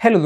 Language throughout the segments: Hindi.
हेलो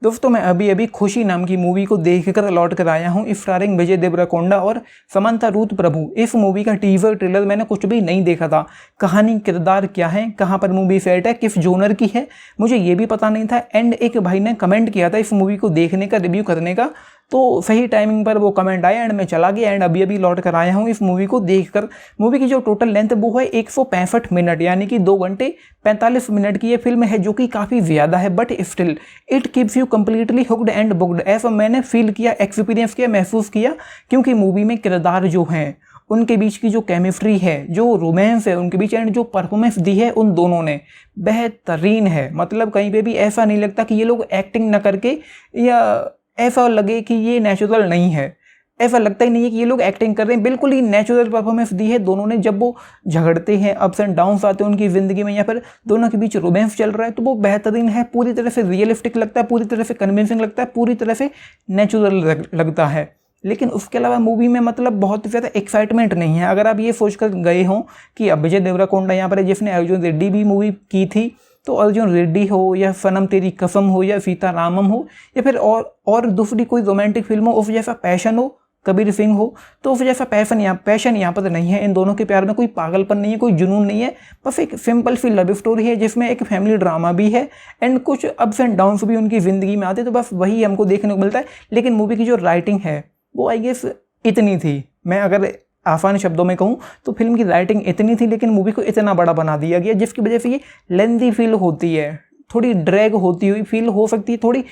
दोस्तों मैं अभी अभी खुशी नाम की मूवी को देखकर लौट कर आया हूँ स्टारिंग विजय देवरकोंडा और समंता रूथ प्रभु। इस मूवी का टीजर ट्रेलर मैंने कुछ भी नहीं देखा था। कहानी किरदार क्या है, कहाँ पर मूवी सेट है, किस जोनर की है, मुझे ये भी पता नहीं था। एंड एक भाई ने कमेंट किया था इस मूवी को देखने का, रिव्यू करने का, तो सही टाइमिंग पर वो कमेंट आया एंड मैं चला गया एंड अभी अभी लौट कर आया हूँ इस मूवी को देखकर। मूवी की जो टोटल लेंथ वो है 165 मिनट, यानी कि 2 घंटे 45 मिनट की ये फिल्म है, जो कि काफ़ी ज़्यादा है, but still it keeps you completely hooked and booked. ऐसा मैंने फील किया, एक्सपीरियंस किया, महसूस किया, क्योंकि मूवी में किरदार जो हैं उनके बीच की जो केमिस्ट्री है, जो रोमांस है उनके बीच एंड जो परफॉर्मेंस दी है उन दोनों ने, बेहतरीन है। मतलब कहीं पे भी ऐसा नहीं लगता कि ये लोग एक्टिंग न करके, या ऐसा लगे कि ये नेचुरल नहीं है। ऐसा लगता ही नहीं है कि ये लोग एक्टिंग कर रहे हैं, बिल्कुल ही नेचुरल परफॉर्मेंस दी है दोनों ने। जब वो झगड़ते हैं, अप्स एंड डाउन्स आते हैं उनकी ज़िंदगी में, या फिर दोनों के बीच रोमांस चल रहा है, तो वो बेहतरीन है, पूरी तरह से रियलिस्टिक लगता है, पूरी तरह से कन्विंसिंग लगता है, पूरी तरह से नेचुरल लगता है। लेकिन उसके अलावा मूवी में मतलब बहुत ज़्यादा एक्साइटमेंट नहीं है। अगर आप ये सोच कर गए हों कि अब विजय देवरकोंडा यहाँ पर है, जिसने अर्जुन रेड्डी भी मूवी की थी, तो अर्जुन रेड्डी हो या सनम तेरी कसम हो या सीतारामम हो या फिर और दूसरी कोई रोमांटिक फिल्म हो, उस जैसा पैशन हो, कबीर सिंह हो, तो उस जैसा पैशन यहाँ पर नहीं है। इन दोनों के प्यार में कोई पागलपन नहीं है, कोई जुनून नहीं है, बस एक सिंपल सी लव स्टोरी है जिसमें एक फैमिली ड्रामा भी है एंड कुछ अप्स एंड डाउन्स भी उनकी ज़िंदगी में आते हैं, तो बस वही हमको देखने को मिलता है। लेकिन मूवी की जो राइटिंग है वो आई गेस इतनी थी, मैं अगर आसान शब्दों में कहूँ तो फिल्म की राइटिंग इतनी थी, लेकिन मूवी को इतना बड़ा बना दिया गया जिसकी वजह से ये लेंथी फील होती है, थोड़ी ड्रैग होती हुई फील हो सकती है, थोड़ी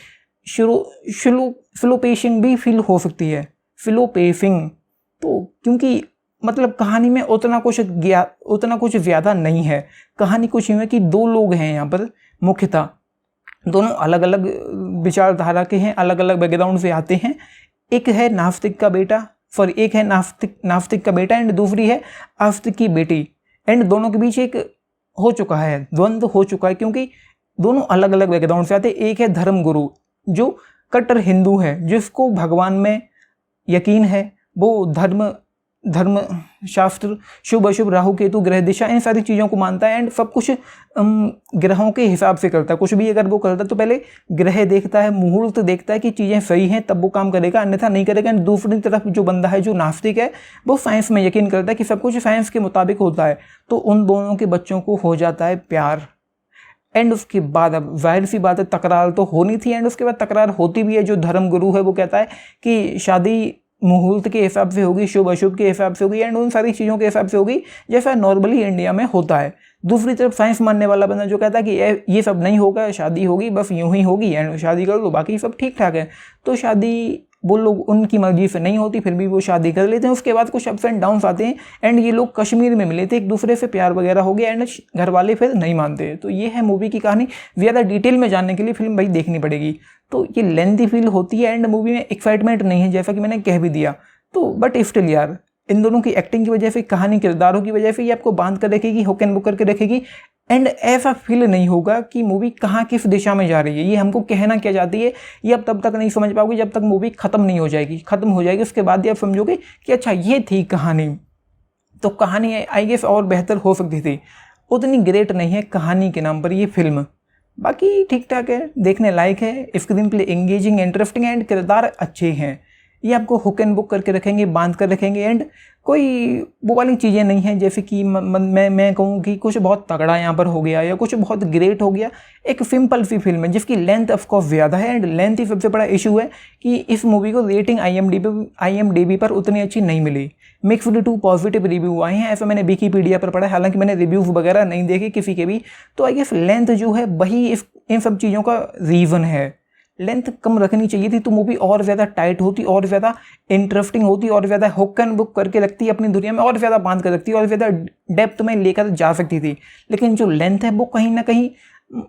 स्लो पेसिंग भी फील हो सकती है, स्लो पेसिंग। तो क्योंकि मतलब कहानी में उतना कुछ ज़्यादा नहीं है। कहानी कुछ यूँ है कि 2 लोग हैं यहाँ पर मुख्यतः, दोनों अलग अलग विचारधारा के हैं, अलग अलग बैकग्राउंड से आते हैं। एक है नास्तिक का बेटा, एक है नास्तिक का बेटा एंड दूसरी है आस्तिक की बेटी। एंड दोनों के बीच एक द्वंद्व हो चुका है, क्योंकि दोनों अलग अलग बैकग्राउंड से आते हैं। एक है धर्म गुरु जो कट्टर हिंदू है, जिसको भगवान में यकीन है, वो धर्म शास्त्र, शुभ अशुभ, राहु केतु, ग्रह दिशा, इन सारी चीज़ों को मानता है एंड सब कुछ ग्रहों के हिसाब से करता है। कुछ भी अगर वो करता है तो पहले ग्रह देखता है, मुहूर्त देखता है कि चीज़ें सही हैं तब वो काम करेगा, अन्यथा नहीं करेगा। एंड दूसरी तरफ जो बंदा है जो नास्तिक है, वो साइंस में यकीन करता है कि सब कुछ साइंस के मुताबिक होता है। तो उन दोनों के बच्चों को हो जाता है प्यार एंड उसके बाद अब जाहिर सी बात है तकरार तो होनी थी एंड उसके बाद तकरार होती भी है। जो धर्म गुरु है वो कहता है कि शादी मुहूर्त के हिसाब से होगी, शुभ अशुभ के हिसाब से होगी एंड उन सारी चीज़ों के हिसाब से होगी जैसा नॉर्मली इंडिया में होता है। दूसरी तरफ साइंस मानने वाला बंदा जो कहता है कि ये सब नहीं होगा, शादी होगी बस यूं ही होगी एंड शादी कर लो, बाकी सब ठीक ठाक है। तो शादी वो लोग उनकी मर्जी से नहीं होती, फिर भी वो शादी कर लेते हैं। उसके बाद कुछ अप्स एंड डाउन्स आते हैं एंड ये लोग कश्मीर में मिले थे, एक दूसरे से प्यार वगैरह हो गया एंड घर वाले फिर नहीं मानते। तो ये है मूवी की कहानी। ज़्यादा डिटेल में जानने के लिए फिल्म भाई देखनी पड़ेगी। तो ये लेंथी फील होती है एंड मूवी में एक्साइटमेंट नहीं है, जैसा कि मैंने कह भी दिया। तो बट स्टिल यार, इन दोनों की एक्टिंग की वजह से, कहानी, किरदारों की वजह से ये आपको बांध कर रखेगी, हुक एंड बुक करके रखेगी एंड ऐसा फील नहीं होगा कि मूवी कहाँ किस दिशा में जा रही है, ये हमको कहना क्या चाहती है, ये आप तब तक नहीं समझ पाओगे जब तक मूवी खत्म नहीं हो जाएगी। खत्म हो जाएगी उसके बाद ही आप समझोगे कि अच्छा ये थी कहानी। तो कहानी आई गेस और बेहतर हो सकती थी, उतनी ग्रेट नहीं है कहानी के नाम पर ये फिल्म। बाकी ठीक ठाक है, देखने लायक है, screen play engaging, interesting and किरदार अच्छे हैं। ये आपको हुक एंड बुक करके रखेंगे, बांध कर रखेंगे एंड कोई वो वाली चीज़ें नहीं हैं जैसे कि मैं कहूँ कि कुछ बहुत तगड़ा यहाँ पर हो गया या कुछ बहुत ग्रेट हो गया। एक सिंपल सी फिल्म है जिसकी लेंथ ऑफ कोर्स ज़्यादा है एंड लेंथ ही सबसे बड़ा इशू है कि इस मूवी को रेटिंग IMDb पर उतनी अच्छी नहीं मिली। मिक्स्ड टू पॉजिटिव रिव्यू आए हैं, ऐसा मैंने विकीपीडिया पर पढ़ा, हालांकि मैंने रिव्यूज़ वगैरह नहीं देखे किसी के भी। तो आई गेस लेंथ जो है वही इन सब चीज़ों का रीज़न है। लेंथ कम रखनी चाहिए थी तो मूवी और ज़्यादा टाइट होती, और ज़्यादा इंटरेस्टिंग होती, और ज़्यादा हुक एंड बुक करके रखती अपनी दुनिया में, और ज़्यादा बांध कर रखती, और ज़्यादा डेप्थ में लेकर जा सकती थी। लेकिन जो लेंथ है वो कहीं ना कहीं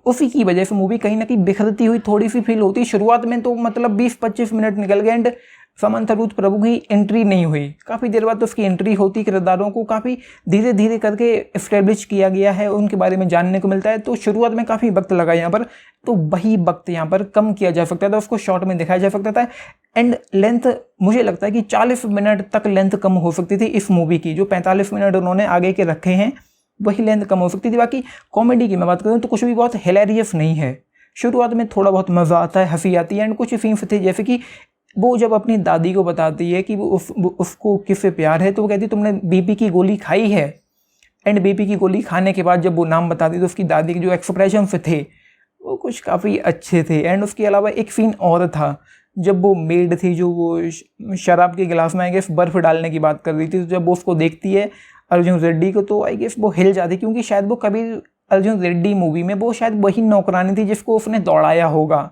उसी की वजह से मूवी कहीं ना कहीं बिखरती हुई थोड़ी सी फील होती। शुरुआत में तो मतलब 20-25 मिनट निकल गए एंड समंता रूथ प्रभु की एंट्री नहीं हुई। काफ़ी देर बाद तो उसकी एंट्री होती, किरदारों को काफ़ी धीरे धीरे करके इस्टेब्लिश किया गया है, उनके बारे में जानने को मिलता है। तो शुरुआत में काफ़ी वक्त लगा यहाँ पर, तो वही वक्त यहाँ पर कम किया जा सकता था, उसको शॉर्ट में दिखाया जा सकता था। एंड लेंथ मुझे लगता है कि 40 मिनट तक लेंथ कम हो सकती थी इस मूवी की। जो 45 मिनट उन्होंने आगे के रखे हैं वही लेंथ कम हो सकती थी। बाकी कॉमेडी की मैं बात करूँ तो कुछ भी बहुत हिलेरियस नहीं है। शुरुआत में थोड़ा बहुत मज़ा आता है, हंसी आती है। एंड कुछ सीन्स थे जैसे कि वो जब अपनी दादी को बताती है कि वो उसको किससे प्यार है, तो वो कहती है तुमने बीपी की गोली खाई है। एंड बीपी की गोली खाने के बाद जब वो नाम बताती तो उसकी दादी के जो एक्सप्रेशंस थे वो कुछ काफ़ी अच्छे थे। एंड उसके अलावा एक सीन और था जब वो मेड थी जो वो शराब के गिलास में आई गेस बर्फ़ डालने की बात कर रही थी, तो जब वो उसको देखती है अर्जुन रेड्डी को, तो आई गेस वो हिल जाती, क्योंकि शायद वो कभी अर्जुन रेड्डी मूवी में वो शायद वही नौकरानी थी जिसको उसने दौड़ाया होगा।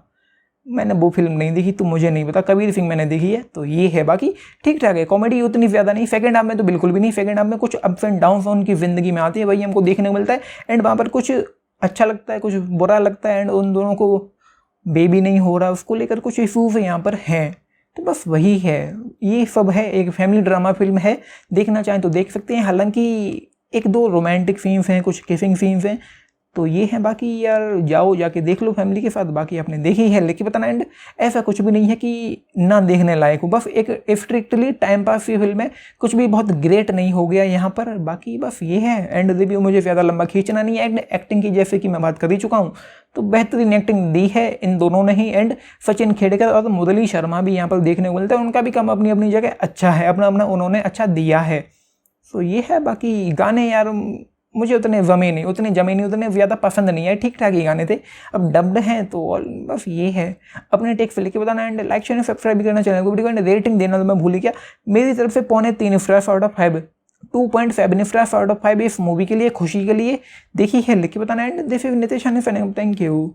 मैंने वो फिल्म नहीं देखी तो मुझे नहीं पता, कबीर सिंह मैंने देखी है। तो ये है, बाकी ठीक ठाक है, कॉमेडी उतनी ज़्यादा नहीं। सेकंड हाफ में तो बिल्कुल भी नहीं, सेकंड हाफ में कुछ अप्स एंड डाउन्स उनकी ज़िंदगी में आती है, वही हमको देखने को मिलता है। एंड वहाँ पर कुछ अच्छा लगता है, कुछ बुरा लगता है। एंड उन दोनों को बेबी नहीं हो रहा, उसको लेकर कुछ इशूज़ यहाँ पर हैं। तो बस वही है, ये सब है, एक फैमिली ड्रामा फिल्म है, देखना चाहें तो देख सकते हैं। हालांकि एक दो रोमांटिक सीन्स हैं, कुछ किसिंग सीन्स हैं, तो ये है। बाकी यार जाओ जाके देख लो फैमिली के साथ, बाकी आपने देखी है लेकिन बताना। एंड ऐसा कुछ भी नहीं है कि ना देखने लायक हो, बस एक स्ट्रिक्टली टाइम पास की फिल्म है, कुछ भी बहुत ग्रेट नहीं हो गया यहाँ पर। बाकी बस ये है। एंड रिव्यू मुझे ज़्यादा लंबा खींचना नहीं है। एंड एक्टिंग की जैसे कि मैं बात कर ही चुका हूँ, तो बेहतरीन एक्टिंग दी है इन दोनों ने ही। एंड सचिन खेड़कर और मुरली शर्मा भी यहाँ पर देखने को मिलता है, उनका भी काम अपनी अपनी जगह अच्छा है, अपना अपना उन्होंने अच्छा दिया है। सो ये है। बाकी गाने यार मुझे उतने जमे नहीं, उतने ज़्यादा पसंद नहीं है, ठीक ठाक ही गाने थे, अब डब्ड हैं तो बस ये है। अपने टेक्स फिर लिख के बताना। एंड लाइक शेयर सब्सक्राइब भी करना चैनल को, वीडियो को रेटिंग देना तो मैं भूल ही गया, मेरी तरफ से 3.5 star out of 5, 2.7 star out of 5 इस मूवी के लिए, खुशी के लिए। देखी है लिख के बताना। And this is Nitesh, thank you.